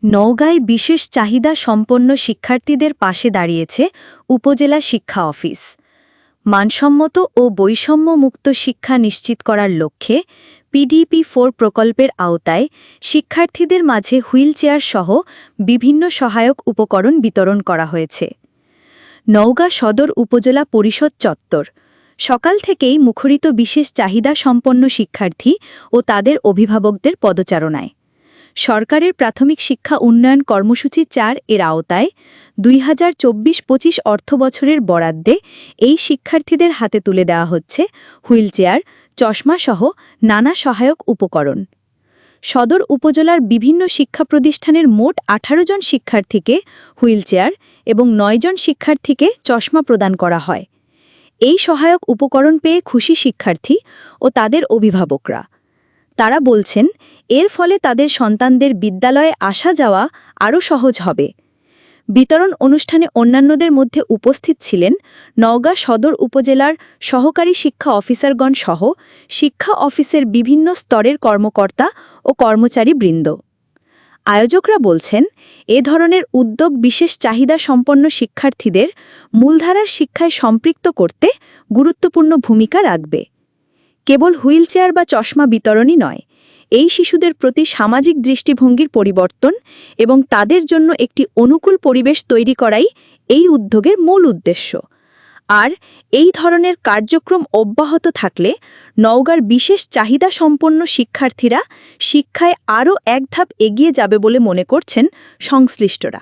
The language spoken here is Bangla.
নওগাঁয় বিশেষ চাহিদা সম্পন্ন শিক্ষার্থীদের পাশে দাঁড়িয়েছে উপজেলা শিক্ষা অফিস। মানসম্মত ও বৈষম্যমুক্ত শিক্ষা নিশ্চিত করার লক্ষ্যে PDP-4 প্রকল্পের আওতায় শিক্ষার্থীদের মাঝে হুইলচেয়ার সহ বিভিন্ন সহায়ক উপকরণ বিতরণ করা হয়েছে। নওগাঁ সদর উপজেলা পরিষদ চত্বর সকাল থেকেই মুখরিত বিশেষ চাহিদা সম্পন্ন শিক্ষার্থী ও তাদের অভিভাবকদের পদচারণায়। সরকারের প্রাথমিক শিক্ষা উন্নয়ন কর্মসূচি ৪ এর আওতায় ২০২৪-২৫ অর্থবছরের বরাদ্দে এই শিক্ষার্থীদের হাতে তুলে দেওয়া হচ্ছে হুইলচেয়ার, চশমাসহ নানা সহায়ক উপকরণ। সদর উপজেলার বিভিন্ন শিক্ষা প্রতিষ্ঠানের মোট ১৮ জন শিক্ষার্থীকে হুইলচেয়ার এবং ৯ জন শিক্ষার্থীকে চশমা প্রদান করা হয়। এই সহায়ক উপকরণ পেয়ে খুশি শিক্ষার্থী ও তাদের অভিভাবকরা। তারা বলছেন, এর ফলে তাদের সন্তানদের বিদ্যালয়ে আসা যাওয়া আরও সহজ হবে। বিতরণ অনুষ্ঠানে অন্যান্যদের মধ্যে উপস্থিত ছিলেন নওগাঁ সদর উপজেলার সহকারী শিক্ষা অফিসারগণ সহ শিক্ষা অফিসের বিভিন্ন স্তরের কর্মকর্তা ও কর্মচারীবৃন্দ। আয়োজকরা বলছেন, এ ধরনের উদ্যোগ বিশেষ চাহিদা সম্পন্ন শিক্ষার্থীদের মূলধারার শিক্ষায় সম্পৃক্ত করতে গুরুত্বপূর্ণ ভূমিকা রাখবে। কেবল হুইলচেয়ার বা চশমা বিতরণই নয়, এই শিশুদের প্রতি সামাজিক দৃষ্টিভঙ্গির পরিবর্তন এবং তাদের জন্য একটি অনুকূল পরিবেশ তৈরি করাই এই উদ্যোগের মূল উদ্দেশ্য। আর এই ধরনের কার্যক্রম অব্যাহত থাকলে নওগাঁর বিশেষ চাহিদা সম্পন্ন শিক্ষার্থীরা শিক্ষায় আরও এক ধাপ এগিয়ে যাবে বলে মনে করছেন সংশ্লিষ্টরা।